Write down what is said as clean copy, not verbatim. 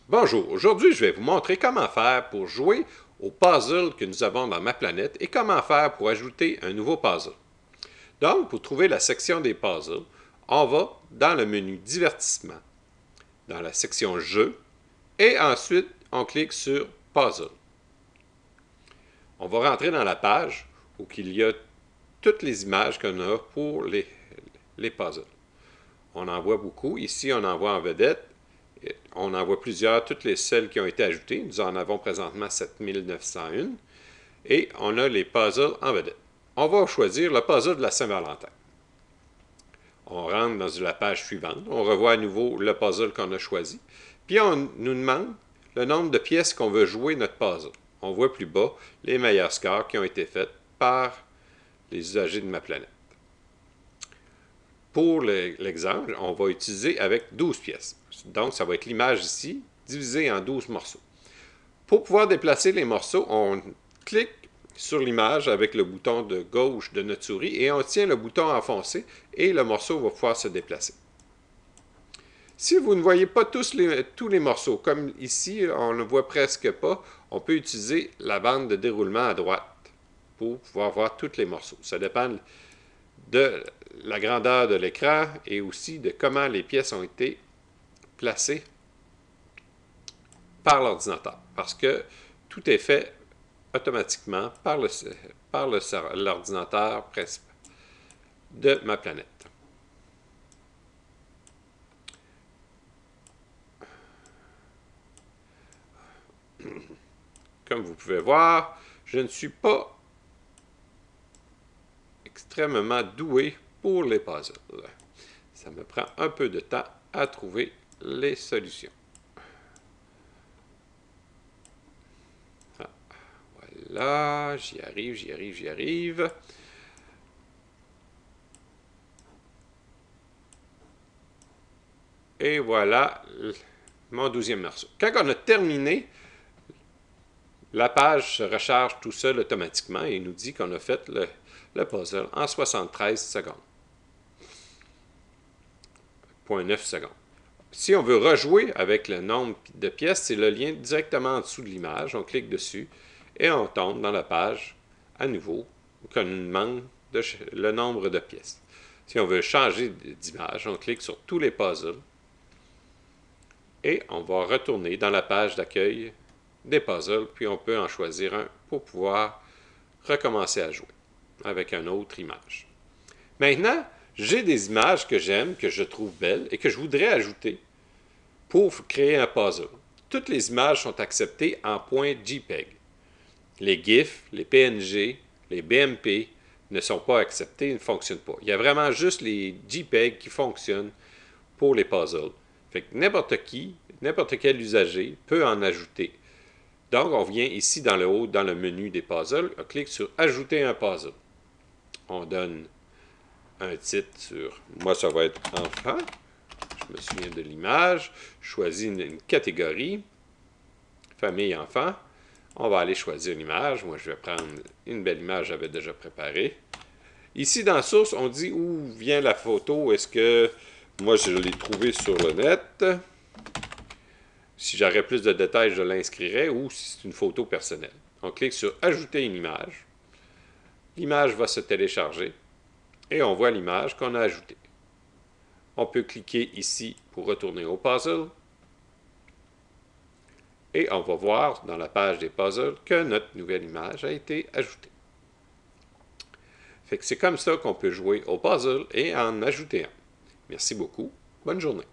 Bonjour, aujourd'hui je vais vous montrer comment faire pour jouer au puzzle que nous avons dans ma planète et comment faire pour ajouter un nouveau puzzle. Donc, pour trouver la section des puzzles, on va dans le menu Divertissement, dans la section Jeux, et ensuite on clique sur Puzzle. On va rentrer dans la page où il y a toutes les images qu'on a pour les puzzles. On en voit beaucoup. Ici, on en voit en vedette. On en voit plusieurs, toutes les celles qui ont été ajoutées. Nous en avons présentement 7901. Et on a les puzzles en vedette. On va choisir le puzzle de la Saint-Valentin. On rentre dans la page suivante. On revoit à nouveau le puzzle qu'on a choisi. Puis on nous demande le nombre de pièces qu'on veut jouer notre puzzle. On voit plus bas les meilleurs scores qui ont été faits par les usagers de ma planète. Pour l'exemple, on va utiliser avec 12 pièces. Donc, ça va être l'image ici, divisée en 12 morceaux. Pour pouvoir déplacer les morceaux, on clique sur l'image avec le bouton de gauche de notre souris et on tient le bouton enfoncé et le morceau va pouvoir se déplacer. Si vous ne voyez pas tous les morceaux, comme ici, on ne voit presque pas, on peut utiliser la bande de déroulement à droite pour pouvoir voir tous les morceaux. Ça dépend de la grandeur de l'écran et aussi de comment les pièces ont été placées par l'ordinateur. Parce que tout est fait automatiquement par l'ordinateur principal de ma planète. Comme vous pouvez voir, je ne suis pas extrêmement doué pour les puzzles. Ça me prend un peu de temps à trouver les solutions. Ah, voilà, j'y arrive. Et voilà mon 12e morceau. Quand on a terminé, la page se recharge tout seul automatiquement et nous dit qu'on a fait le puzzle en 73 secondes. 0,9 secondes. Si on veut rejouer avec le nombre de pièces, c'est le lien directement en dessous de l'image. On clique dessus et on tombe dans la page à nouveau qu'on nous demande le nombre de pièces. Si on veut changer d'image, on clique sur tous les puzzles et on va retourner dans la page d'accueil des puzzles, puis on peut en choisir un pour pouvoir recommencer à jouer avec une autre image. Maintenant, j'ai des images que j'aime, que je trouve belles et que je voudrais ajouter pour créer un puzzle. Toutes les images sont acceptées en point JPEG. Les GIF, les PNG, les BMP ne sont pas acceptés, ne fonctionnent pas. Il y a vraiment juste les JPEG qui fonctionnent pour les puzzles. Fait que n'importe qui, n'importe quel usager peut en ajouter. Donc, on vient ici dans le haut, dans le menu des puzzles, on clique sur « Ajouter un puzzle ». On donne un titre sur « Moi, ça va être « Enfant ». Je me souviens de l'image. Je choisis une catégorie. « Famille, enfant ». On va aller choisir une image. Moi, je vais prendre une belle image que j'avais déjà préparée. Ici, dans « Source », on dit où vient la photo. Est-ce que moi, je l'ai trouvée sur le net? Si j'aurais plus de détails, je l'inscrirais, ou si c'est une photo personnelle. On clique sur « Ajouter une image ». L'image va se télécharger et on voit l'image qu'on a ajoutée. On peut cliquer ici pour retourner au puzzle et on va voir dans la page des puzzles que notre nouvelle image a été ajoutée. Fait que c'est comme ça qu'on peut jouer au puzzle et en ajouter un. Merci beaucoup. Bonne journée.